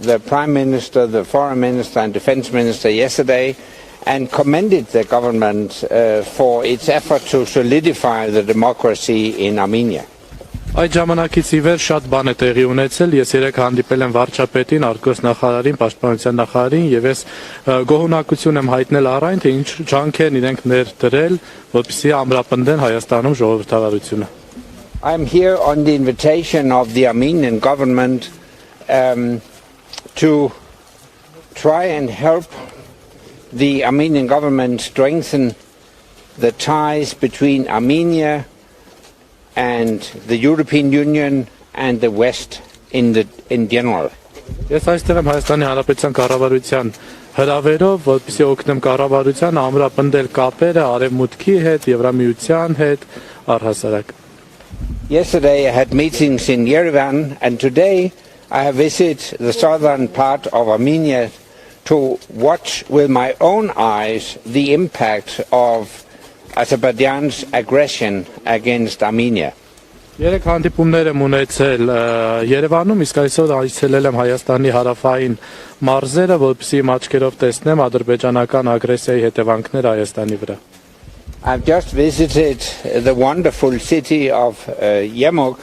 the Prime Minister, the Foreign Minister and Defense Minister yesterday and commended the government for its effort to solidify the democracy in Armenia. Այդ ժամանակից ի վեր շատ բան է տեղի ունեցել, ես երեք հանդիպել եմ վարչապետին, արտգործնախարարին, պաշտպանության նախարարին եւ ես գոհունակություն եմ հայտնել առայն, թե ինչ ջանքեր իրենք ներդրել, որպեսզի ամրապնդեն Հայաստանում ժողովրդավարությունը. I'm here on the invitation of the Armenian government to try and help the Armenian government strengthen the ties between Armenia and the European Union and the West in general. Ես այստեղ եմ Հայաստանի Հանրապետության կառավարության հրավերով, որպեսզի օգնեմ կառավարությանը ամրապնդել կապերը Արևմուտքի հետ, Եվրամիության հետ, առհասարակ. Yesterday I had meetings in Yerevan and today I have visited the southern part of Armenia to watch with my own eyes the impact of Azerbaijan's aggression against Armenia. Երեք հանդիպումներ եմ ունեցել Երևանում, իսկ այսօր այցելել եմ Հայաստանի հարավային մարզերը, որպեսզի իմ աչքերով տեսնեմ ադրբեջանական ագրեսիայի հետևանքները Հայաստանի վրա. I've just visited the wonderful city of Ջերմուկ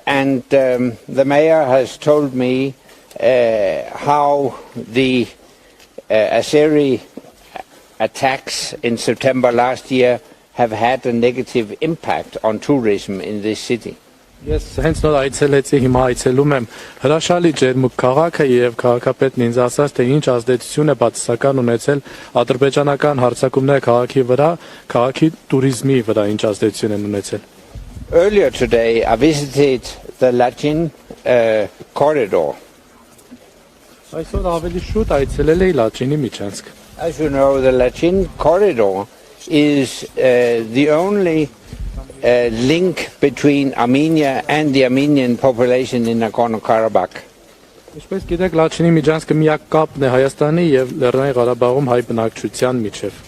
and the mayor has told me how the Azeri attacks in September last year have had a negative impact on tourism in this city. Ես հենց նոր այցելեցի, հիմա այցելում եմ հրաշալի Ջերմուկ քաղաքը եւ քաղաքապետն ինձ ասաց, թե ինչ ազդեցություն է բացասական ունեցել ադրբեջանական հարձակումները քաղաքի վրա, քաղաքի туриզմի վրա ինչ ազդեցություն են ունեցել. Earlier today I visited the Lachin corridor. Այսօր ավելի շուտ այցելել էի Լաչինի միջանցք. As you know, the Lachin corridor is the only link between Armenia and the Armenian population in Nagorno-Karabakh. Ինչպես գիտեք, Լաչինի միջանցքը միակ կապն է Հայաստանի եւ Լեռնային Ղարաբաղում հայ բնակչության միջև.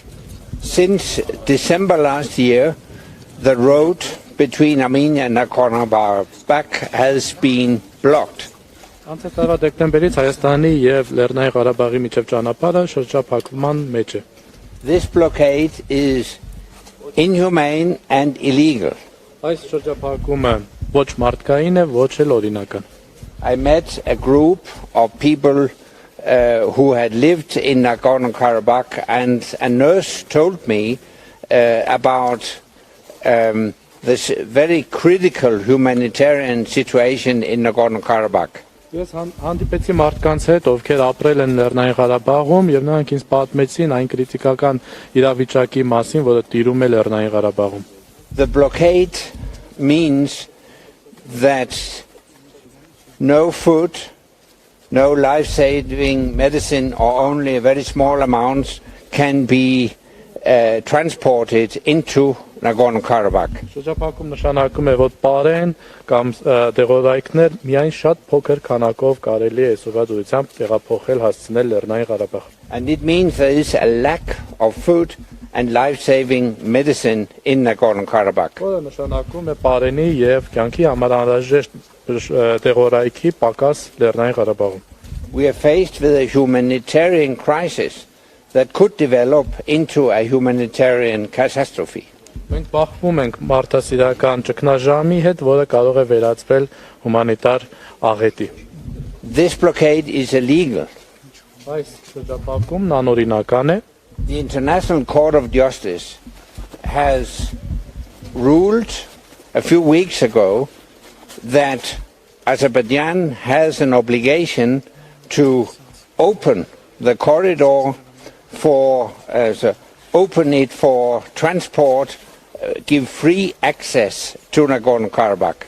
Since December last year, the road between Armenia and Nagorno-Karabakh has been blocked. Անցած տարվա դեկտեմբերից Հայաստանի եւ Լեռնային Ղարաբաղի միջև ճանապարհը շրջափակման մեջ է. This blockade is inhumane and illegal. Այս շրջափակումը ոչ մարդկային է, ոչ էլ օրինական. I met a group of people who had lived in Nagorno-Karabakh and a nurse told me about this very critical humanitarian situation in Nagorno-Karabakh. Ես հանդիպեցի մարդկանց հետ, ովքեր ապրել են Լեռնային Ղարաբաղում եւ նրանք ինձ պատմեցին այն քրիտիկական իրավիճակի մասին, որը տիրում է Լեռնային Ղարաբաղում. The blockade means that no food, no life-saving medicine or only very small amounts can be transported into Nagorno-Karabakh. Շրջափակում նշանակում է, որ պարեն կամ դեղորայքներ միայն շատ փոքր քանակով կարելի է այսօրվա դուրսությամբ տեղափոխել հասցնել Լեռնային Ղարաբաղ. And it means there is a lack of food and life-saving medicine in Nagorno-Karabakh. Որը նշանակում է պարենի եւ կյանքի համար անհրաժեշտ դեղորայքի պակաս Լեռնային Ղարաբաղում. We are faced with a humanitarian crisis that could develop into a humanitarian catastrophe. Մենք բախվում ենք մարդասիրական ճգնաժամի հետ, որը կարող է վերածվել հումանիտար աղետի. This blockade is illegal. Այս շրջափակումն անօրինական է. The International Court of Justice has ruled a few weeks ago that Azerbaijan has an obligation to open the corridor open it for transport, give free access to Nagorno-Karabakh.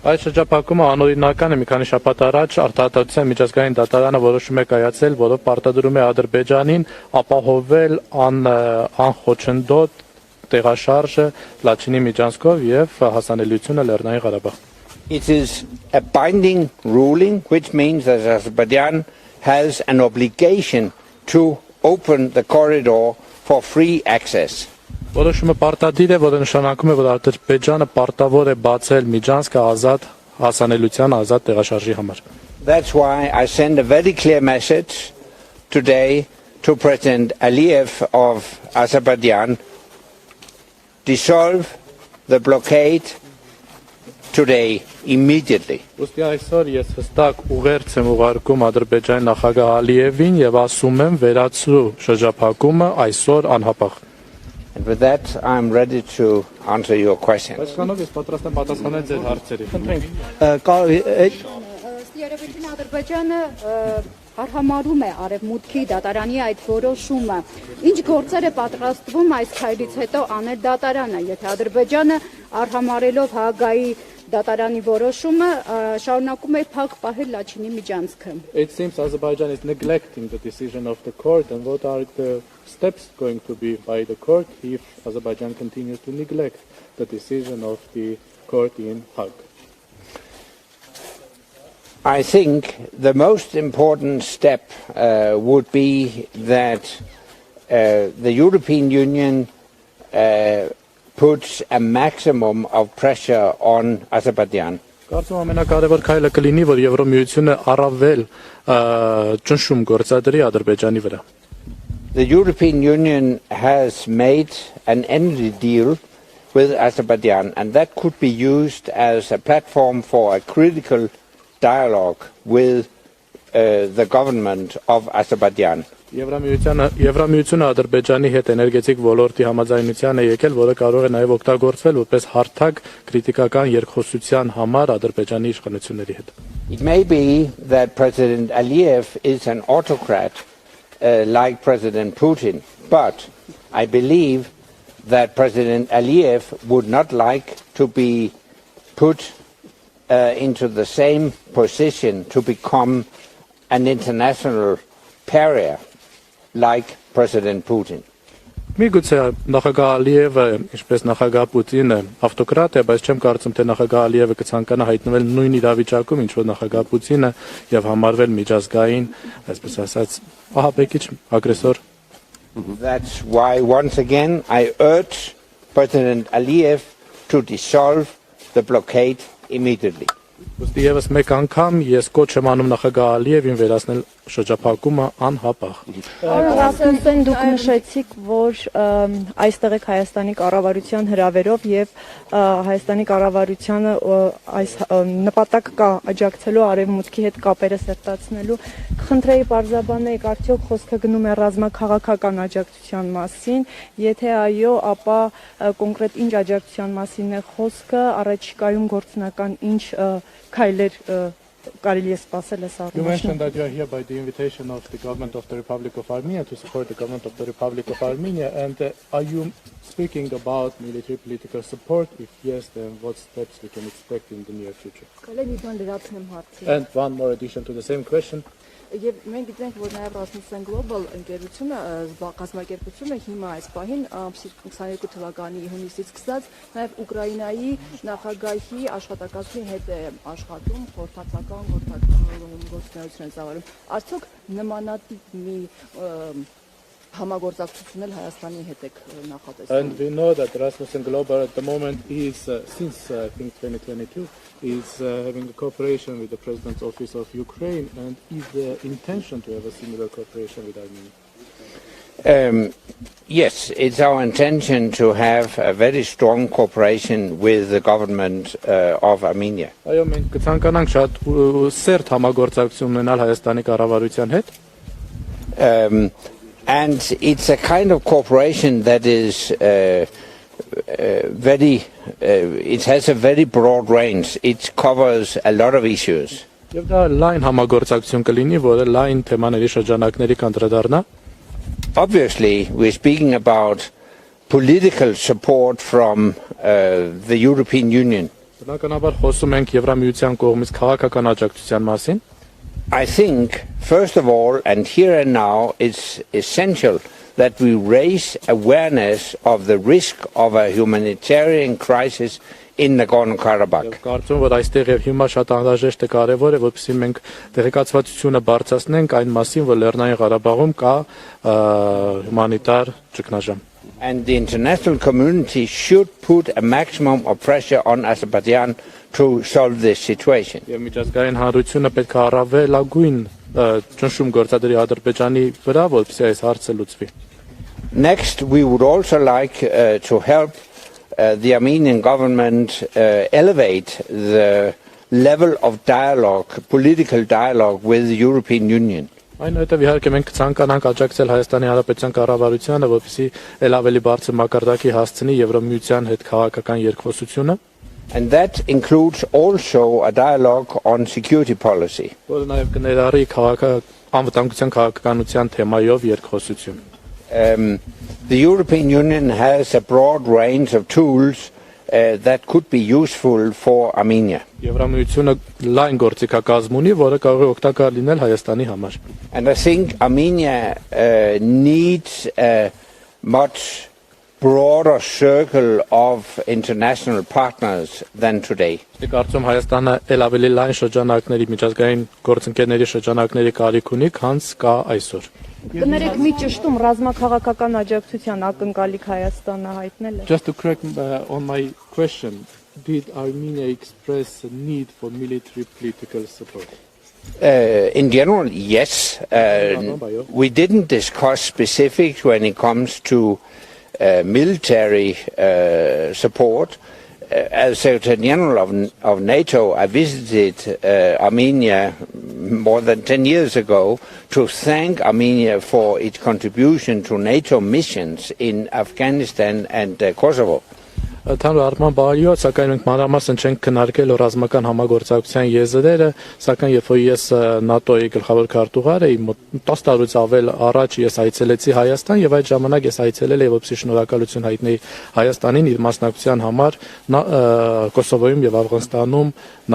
Այս շրջափակումը անօրինական է, մի քանի շաբաթ առաջ արտահայտության միջազգային դատարանը որոշում է կայացել, որով պարտադրում է Ադրբեջանին ապահովել անխոչնդոտ տեղաշարժը Լաչինի միջանցքով եւ հասանելիությունը Լեռնային Ղարաբաղ. It is a binding ruling, which means that Azerbaijan has an obligation to open the corridor for free access. Որոշումը պարտադիր է, որը նշանակում է, որ Ադրբեջանը պարտավոր է բացել միջանցքը ազատ հասանելիության ազատ տեղաշարժի համար. That's why I send a very clear message today to President Aliyev of Azerbaijan. Dissolve the blockade today, immediately. Ոստի այսօր ես հստակ ուղերձ եմ ուղարկում Ադրբեջանի նախագահ Ալիևին եւ ասում եմ վերացրու շրջափակումը այսօր անհապաղ։ And with that, I'm ready to answer your questions. Այսքանով ես պատրաստ եմ պատասխանել ձեր հարցերին։ Երևույթին Ադրբեջանը արհամարում է արևմուտքի դատարանի այդ որոշումը։ Ինչ գործեր է պատրաստվում այս քայլից հետո անել դատարանը, եթե Ադրբեջանը արհամարելով Հաագայի դատարանի որոշումը շարունակում է փակ պահել Լաչինի միջանցքը։ It seems Azerbaijan is neglecting the decision of the court, and what are the steps going to be by the court if Azerbaijan continues to neglect the decision of the court in Hague? I think the most important step would be that the European Union puts a maximum of pressure on Azerbaijan. Կարծում եմ ամենակարևոր քայլը կլինի, որ Եվրամիությունը առավել ճնշում գործադրի Ադրբեջանի վրա։ The European Union has made an energy deal with Azerbaijan, and that could be used as a platform for a critical dialogue with the government of Azerbaijan. Եվրամիությունը Ադրբեջանի հետ էներգետիկ ոլորտի համաձայնության է եկել, որը կարող է նաև օգտագործվել որպես հարթակ քրիտիկական երկխոսության համար Ադրբեջանի իշխանությունների հետ։ It may be that President Aliyev is an autocrat like President Putin, but I believe that President Aliyev would not like to be put into the same position to become an international pariah like President Putin. Միգուցե նախագահ Ալիևը, ինչպես նախագահ Պուտինը, ավտոկրատ է, բայց չեմ կարծում, թե նախագահ Ալիևը կցանկանա հայտնվել նույն իրավիճակում, ինչ որ նախագահ Պուտինը եւ համարվել միջազգային, այսպես ասած, ահաբեկիչ, ագրեսոր։ That's why once again I urge President Aliyev to dissolve the blockade immediately. Ոստի եւս մեկ անգամ ես կոչ եմ անում նախագահ Ալիևին վերացնել շրջափակումը անհապաղ։ Ասեն դուք նշեցիք, որ այստեղ եք Հայաստանի կառավարության հրավերով եւ Հայաստանի կառավարությանը այս նպատակ կա աջակցելու արևմուտքի հետ կապերը սերտացնելու։ Խնդրեի բարձրաբանեք, արդյոք խոսքը գնում է ռազմաքաղաքական աջակցության մասին, եթե այո, ապա կոնկրետ ինչ աջակցության մասին է խոսքը, առաջիկայում գործնական ինչ քայլեր կարելի է սպասել այս առումով։ You mentioned that you are here by the invitation of the government of the Republic of Armenia to support the government of the Republic of Armenia, and are you speaking about military political support? If yes, then what steps we can expect in the near future? And one more addition to the same question. Եվ մենք գիտենք, որ նաև Rasmussen Global ընկերությունը կազմակերպությունը հիմա այս պահին 22 թվականի հունիսից սկսած նաև Ուկրաինայի նախագահի աշխատակազմի հետ է աշխատում, խորհրդական գործունեություն է ծավալում։ Արդյոք նմանատիպ մի համագործակցություն էլ Հայաստանի հետ եք նախատեսում։ And we know that Rasmussen Global at the moment is since I think 2022 is having a cooperation with the President's Office of Ukraine, and is the intention to have a similar cooperation with Armenia? Yes, it's our intention to have a very strong cooperation with the government of Armenia. Այո, մենք կցանկանանք շատ սերտ համագործակցություն ունենալ Հայաստանի կառավարության հետ։ And it's a kind of cooperation that is it has a very broad range. It covers a lot of issues. Եվ դա լայն համագործակցություն կլինի, որը լայն թեմաների շրջանակների կանդրադառնա։ Obviously, we're speaking about political support from the European Union. Բնականաբար խոսում ենք Եվրամիության կողմից քաղաքական աջակցության մասին։ I think, first of all, and here and now, it's essential that we raise awareness of the risk of a humanitarian crisis in Nagorno-Karabakh. Կարծում որ այստեղ եւ հիմա շատ անհրաժեշտ է կարեւոր է, որպեսզի մենք տեղեկացվածությունը բարձրացնենք այն մասին, որ Լեռնային Ղարաբաղում կա հումանիտար ճգնաժամ։ And the international community should put a maximum of pressure on Azerbaijan to solve this situation. Եվ միջազգային հանրությունը պետք է առավելագույն ճնշում գործադրի Ադրբեջանի վրա, որպեսզի այս հարցը լուծվի։ Next, we would also like to help the Armenian government elevate the level of dialogue, political dialogue with the European Union. Այնուհետև իհարկե մենք ցանկանանք աջակցել Հայաստանի Հանրապետության կառավարությանը, որպեսզի ել ավելի բարձր մակարդակի հասցնի Եվրամիության հետ քաղաքական երկխոսությունը։ And that includes also a dialogue on security policy. Որը նաև կներառի անվտանգության քաղաքականության թեմայով երկխոսություն։ The European Union has a broad range of tools that could be useful for Armenia. Եվրամիությունը լայն գործիքակազմ ունի, որը կարող է օգտակար լինել Հայաստանի համար։ And I think Armenia needs a much broader circle of international partners than today. Ես կարծում Հայաստանը ել ավելի լայն շրջանակների, միջազգային գործընկերների շրջանակների կարիք ունի, քան կա այսօր։ Կներեք մի ճշտում ռազմաքաղաքական աջակցության ակնկալիք Հայաստանը հայտնել է։ Just to correct on my question, did Armenia express a need for military political support? In general, yes. We didn't discuss specifics when it comes to military support. As Secretary General of NATO, I visited Armenia more than 10 years ago to thank Armenia for its contribution to NATO missions in Afghanistan and Kosovo. Թանր արման բարիոց, սակայն մենք մանրամասն չենք քննարկել ռազմական համագործակցության եզրերը, սակայն երբ որ ես ՆԱՏՕ-ի գլխավոր քարտուղար էի, 10 տարուց ավել առաջ ես այցելեցի Հայաստան եւ այդ ժամանակ ես այցելել էի որպեսզի շնորհակալություն հայտնեի Հայաստանին իր մասնակցության համար Կոսովոյում եւ Աֆղանստանում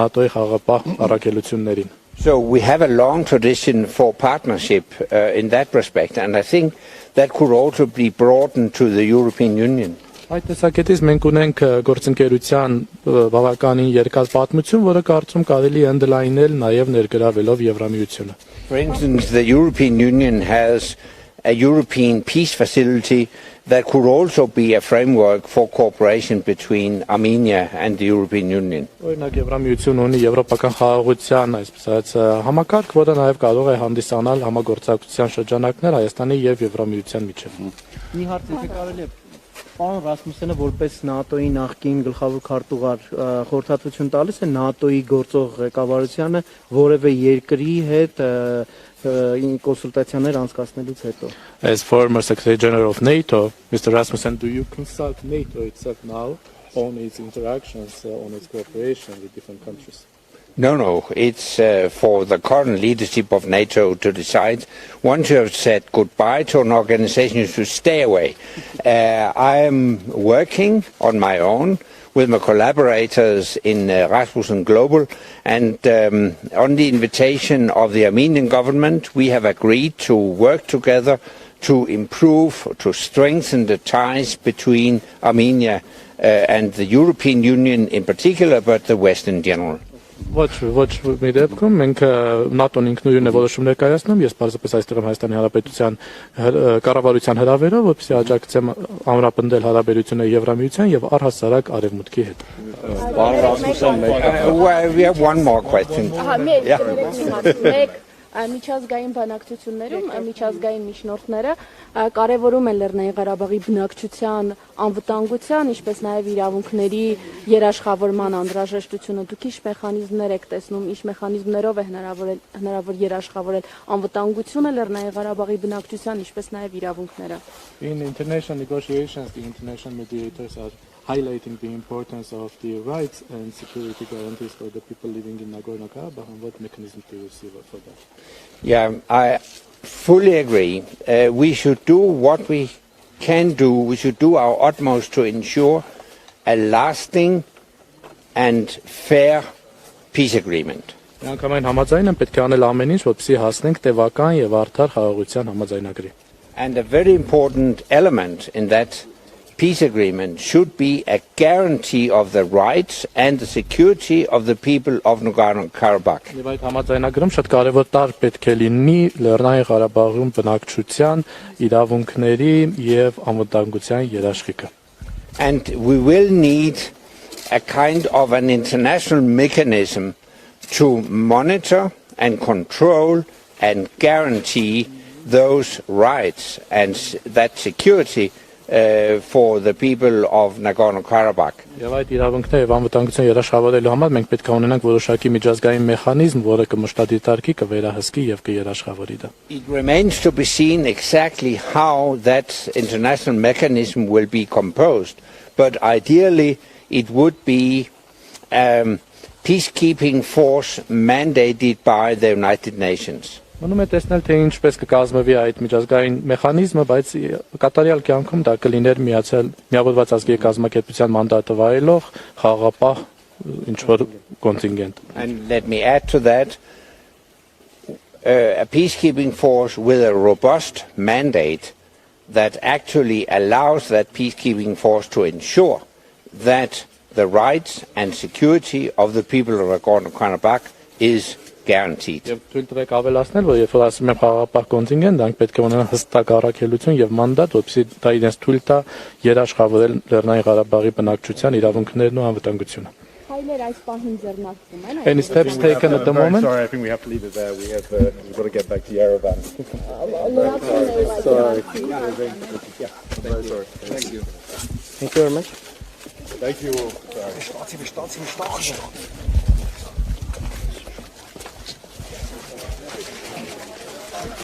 ՆԱՏՕ-ի խաղաղապահ առաքելություններին։ So we have a long tradition for partnership in that respect, and I think that could also be broadened to the European Union. Այդ տեսակետից մենք ունենք գործընկերության բավականին երկար պատմություն, որը կարծում կարելի է ընդլայնել նաև ներգրավելով Եվրամիությունը։ For instance, the European Union has a European peace facility that could also be a framework for cooperation between Armenia and the European Union. Օրինակ Եվրամիությունը ունի եվրոպական խաղաղության, այսպես ասած, համակարգ, որը նաև կարող է հանդիսանալ համագործակցության շրջանակներ Հայաստանի եւ Եվրամիության միջեւ։ Մի հարց եթե կարելի է Պարոն Ռասմուսյանը որպես ՆԱՏՕ-ի նախկին գլխավոր քարտուղար խորհրդատվություն տալիս է ՆԱՏՕ-ի գործող ղեկավարությանը որևէ երկրի հետ կոնսուլտացիաներ անցկացնելուց հետո։ As former Secretary General of NATO, Mr. Rasmussen, do you consult NATO itself now on its interactions, on its cooperation with different countries? No, it's for the current leadership of NATO to decide. Once you have said goodbye to an organization, you should stay away. I am working on my own with my collaborators in Rasmussen Global, and on the invitation of the Armenian government, we have agreed to work together to improve, to strengthen the ties between Armenia and the European Union in particular, but the West in general. Ոչ մի դեպքում մենք ՆԱՏՕ-ն ինքնուրույն է որոշումներ կայացնում, ես պարզապես այստեղ եմ Հայաստանի Հանրապետության կառավարության հրավերով, որպեսզի աջակցեմ ամրապնդել հարաբերությունները Եվրամիության եւ առհասարակ Արևմուտքի հետ։ We have one more question. Միջազգային բանակցություններում միջազգային միջնորդները կարևորում են Լեռնային Ղարաբաղի բնակչության անվտանգության, ինչպես նաև իրավունքների երաշխավորման անհրաժեշտությունը։ Դուք ինչ մեխանիզմներ եք տեսնում, ինչ մեխանիզմներով է հնարավոր երաշխավորել անվտանգությունը Լեռնային Ղարաբաղի բնակչության, ինչպես նաև իրավունքները։ In international negotiations, the international mediators are highlighting the importance of the rights and security guarantees for the people living in Nagorno-Karabakh, and what mechanism do you see for that? Yeah, I fully agree. We should do what we can do. We should do our utmost to ensure a lasting and fair peace agreement. Միանգամայն համաձայն եմ պետք է անել ամեն ինչ, որպեսզի հասնենք տևական եւ արդար խաղաղության համաձայնագրի։ And a very important element in that peace agreement should be a guarantee of the rights and the security of the people of Nagorno-Karabakh. Եվ այդ համաձայնագրում շատ կարևոր տար պետք է լինի Լեռնային Ղարաբաղում բնակչության իրավունքների եւ անվտանգության երաշխիքը։ And we will need a kind of an international mechanism to monitor and control and guarantee those rights and that security for the people of Nagorno-Karabakh. Եվ այդ իրավունքները եւ անվտանգությունը երաշխավորելու համար մենք պետք է ունենանք որոշակի միջազգային մեխանիզմ, որը կմշտադիտարկի, կվերահսկի եւ կերաշխավորի դա։ It remains to be seen exactly how that international mechanism will be composed, but ideally it would be peacekeeping force mandated by the United Nations. Մնում է տեսնել թե ինչպես կկազմվի այդ միջազգային մեխանիզմը, բայց կատարյալ կյանքում դա կլիներ միավորված ազգերի կազմակերպության մանդատը վայելող խաղաղապահ ինչ որ կոնտինգենտ։ And let me add to that, a peacekeeping force with a robust mandate that actually allows that peacekeeping force to ensure that the rights and security of the people of Nagorno-Karabakh is guaranteed. Եվ թույլ տվեք ավելացնել, որ երբ որ ասում եմ խաղաղապահ կոնտինգենտ, դրանք պետք է ունենան հստակ առաքելություն եւ մանդատ, որպեսզի դա իրենց թույլ տա երաշխավորել Լեռնային Ղարաբաղի բնակչության իրավունքներն ու անվտանգությունը։ Հայլեր այս պահին ձեռնարկվում են։ Any steps taken at the moment? Sorry, I think we have to leave it there. We've got to get back to Yerevan. Sorry. Very sorry. Thank you. Thank you very much. Thank you all. Sorry.